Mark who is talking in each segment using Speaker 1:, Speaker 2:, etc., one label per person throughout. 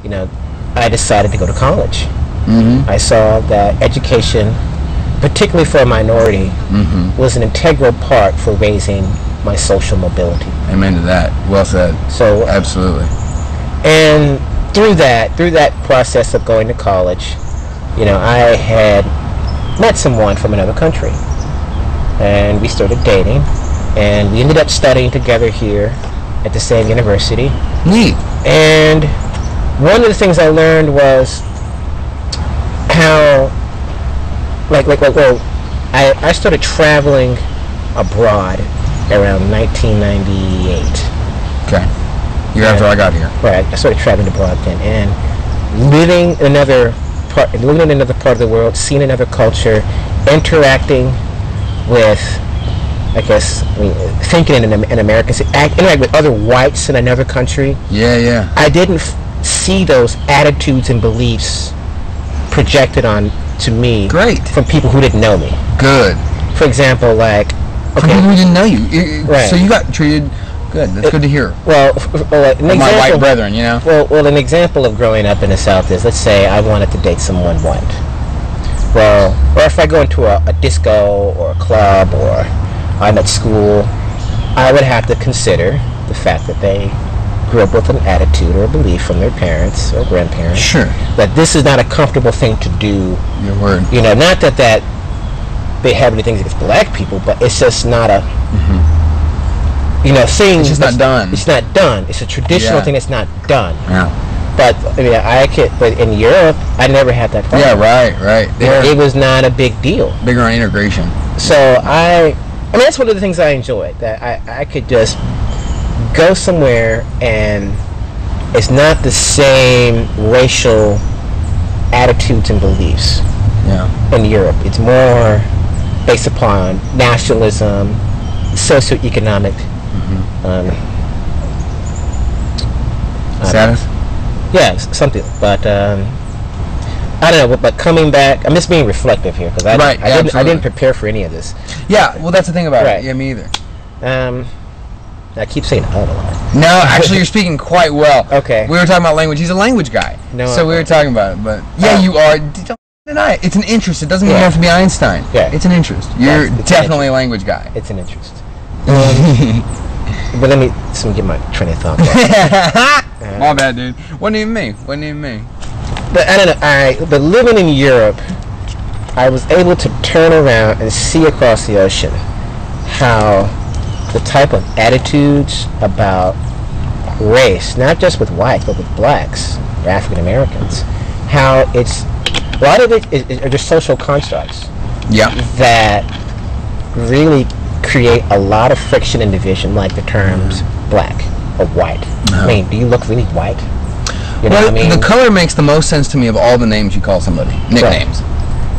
Speaker 1: you know, I decided to go to college.
Speaker 2: Mm-hmm.
Speaker 1: I saw that education, particularly for a minority, was an integral part for raising my social mobility.
Speaker 2: Amen to that. Well said.
Speaker 1: So
Speaker 2: absolutely.
Speaker 1: And through that process of going to college, you know, I had met someone from another country, and we started dating, and we ended up studying together here at the same university.
Speaker 2: Neat.
Speaker 1: And one of the things I learned was how, I started traveling abroad around 1998.
Speaker 2: Okay. Year after I got here.
Speaker 1: Right. I started traveling abroad then, and living in another part of the world, seeing another culture, interacting with, thinking in Americans, interact with other whites in another country.
Speaker 2: Yeah.
Speaker 1: I didn't see those attitudes and beliefs projected on to me.
Speaker 2: Great.
Speaker 1: From people who didn't know me.
Speaker 2: Good.
Speaker 1: For example, like,
Speaker 2: from people who didn't know you.
Speaker 1: Right.
Speaker 2: So you got treated good. That's good to hear.
Speaker 1: Well,
Speaker 2: my white brethren, you know.
Speaker 1: Well, an example of growing up in the South is, let's say I wanted to date someone white. Well, or if I go into a disco or a club, or I'm at school, I would have to consider the fact that they grew up with an attitude or a belief from their parents or grandparents.
Speaker 2: Sure.
Speaker 1: That this is not a comfortable thing to do.
Speaker 2: Your word.
Speaker 1: You know, not that they have anything against black people, but it's just not a. You know, seeing
Speaker 2: it's just not done.
Speaker 1: It's not done. It's a traditional thing that's not done.
Speaker 2: Yeah.
Speaker 1: But I mean, but in Europe, I never had that problem.
Speaker 2: Yeah, right.
Speaker 1: It was not a big deal.
Speaker 2: Bigger on integration.
Speaker 1: So I mean, that's one of the things I enjoyed. That I could just go somewhere and it's not the same racial attitudes and beliefs.
Speaker 2: Yeah.
Speaker 1: In Europe, it's more based upon nationalism, socioeconomic.
Speaker 2: Status?
Speaker 1: Yeah, something. But I don't know. But coming back, I'm just being reflective here because I didn't prepare for any of this.
Speaker 2: Yeah, well, that's the thing about it. Yeah, me either.
Speaker 1: I keep saying a lot.
Speaker 2: No, actually, you're speaking quite well.
Speaker 1: Okay.
Speaker 2: We were talking about language. He's a language guy. No. So we were talking about it, but yeah, you are. Don't deny it. It's an interest. It doesn't even have to be Einstein.
Speaker 1: Yeah.
Speaker 2: It's an interest. You're definitely a language guy.
Speaker 1: It's an interest. But let me get my train of thought.
Speaker 2: My bad, dude. Wasn't even me.
Speaker 1: But I don't know. But living in Europe, I was able to turn around and see across the ocean how the type of attitudes about race, not just with whites, but with blacks or African Americans, how a lot of it are just social constructs.
Speaker 2: Yeah.
Speaker 1: That really create a lot of friction and division, like the terms black or white. I mean, do you look really white? You know what I mean?
Speaker 2: The color makes the most sense to me of all the names you call somebody. Nicknames.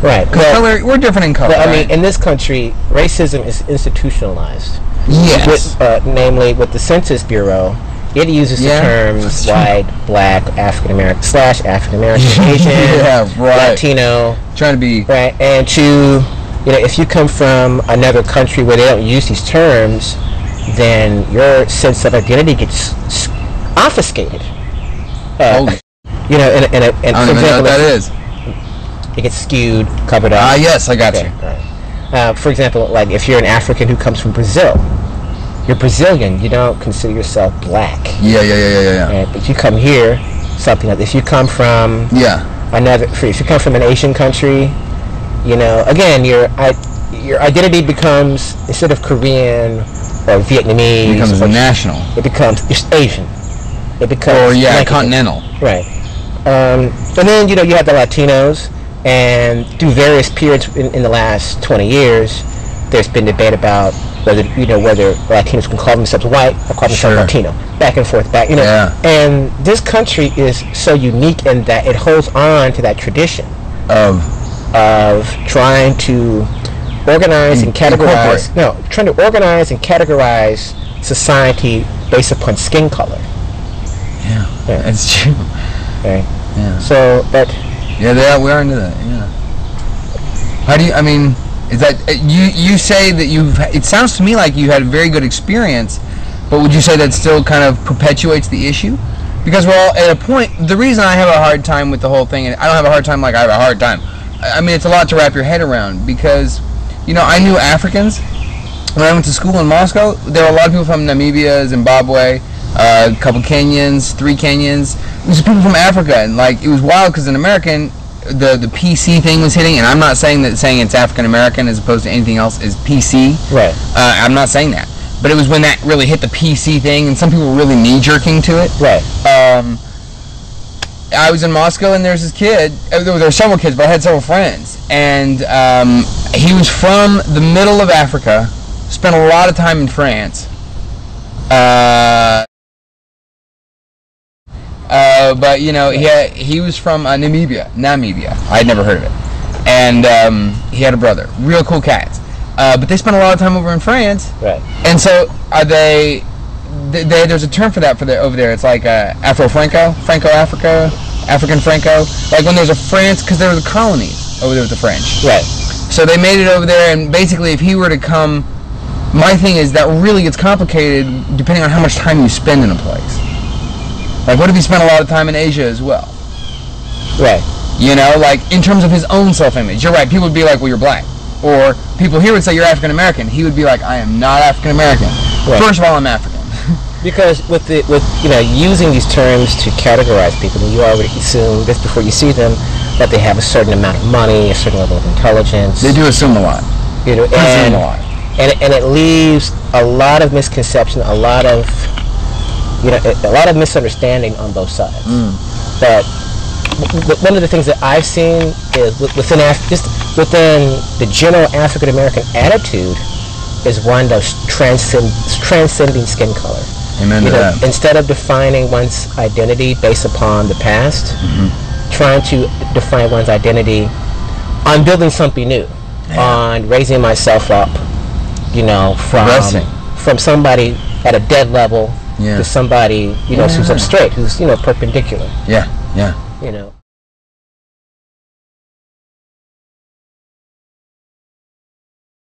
Speaker 1: Right.
Speaker 2: Color, we're different in color.
Speaker 1: But, I mean, in this country, racism is institutionalized.
Speaker 2: Yes.
Speaker 1: Namely, with the Census Bureau, it uses the terms white, black, African American, Asian, Latino.
Speaker 2: Trying to be
Speaker 1: right, and if you come from another country where they don't use these terms, then your sense of identity gets obfuscated.
Speaker 2: I don't even know what that is.
Speaker 1: It gets skewed, covered up.
Speaker 2: Yes, I got you.
Speaker 1: Right. For example, like if you're an African who comes from Brazil, you're Brazilian. You don't consider yourself black.
Speaker 2: Yeah.
Speaker 1: Right? But if you come here, something like if you come from if you come from an Asian country, again, your identity becomes, instead of Korean or Vietnamese,
Speaker 2: it becomes national.
Speaker 1: It becomes Asian. It becomes
Speaker 2: continental.
Speaker 1: Right. And then you have the Latinos, and through various periods in the last 20 years, there's been debate about whether Latinos can call themselves white or call themselves Latino. Back and forth, And this country is so unique in that it holds on to that tradition of trying to organize and categorize. Trying to organize and categorize society based upon skin color.
Speaker 2: Yeah, that's true.
Speaker 1: Okay.
Speaker 2: Yeah.
Speaker 1: So, but
Speaker 2: we are into that. Yeah. How do you? I mean, is that you say that it sounds to me like you had a very good experience, but would you say that still kind of perpetuates the issue? Because we're all at a point. The reason I have a hard time with the whole thing, and I don't have a hard time like I have a hard time. I mean, it's a lot to wrap your head around because, you know, I knew Africans when I went to school in Moscow. There were a lot of people from Namibia, Zimbabwe, a couple Kenyans, 3 Kenyans. It was people from Africa, and like it was wild because an American, the PC thing was hitting, and I'm not saying that saying it's African American as opposed to anything else is PC.
Speaker 1: Right.
Speaker 2: I'm not saying that, but it was when that really hit the PC thing, and some people were really knee-jerking to it.
Speaker 1: Right.
Speaker 2: I was in Moscow, and there's this kid. There were several kids, but I had several friends, and he was from the middle of Africa. Spent a lot of time in France. But you know, he was from Namibia. I'd never heard of it, and he had a brother. Real cool cats. But they spent a lot of time over in France.
Speaker 1: Right.
Speaker 2: And so there's a term for that over there. It's like Afro-Franco, Franco-Africa, African Franco. Like when there's a France, because there were the colonies over there with the French.
Speaker 1: Right.
Speaker 2: So they made it over there, and basically if he were to come, my thing is that really gets complicated depending on how much time you spend in a place. Like what if he spent a lot of time in Asia as well?
Speaker 1: Right.
Speaker 2: You know, like in terms of his own self-image. You're right, people would be like, well, you're black. Or people here would say you're African American. He would be like, I am not African American. Right. First of all, I'm African.
Speaker 1: Because with you know, using these terms to categorize people, you already assume just before you see them that they have a certain amount of money, a certain level of intelligence.
Speaker 2: They do assume a lot.
Speaker 1: You know, and it leaves a lot of misconception, a lot of misunderstanding on both sides. But one of the things that I've seen is within the general African American attitude is one that's transcending skin color.
Speaker 2: Amen to that.
Speaker 1: Instead of defining one's identity based upon the past, trying to define one's identity on building something new, on raising myself up, you know, from somebody at a dead level to somebody, you know, who's up straight, who's, you know, perpendicular.
Speaker 2: Yeah, yeah.
Speaker 1: You know.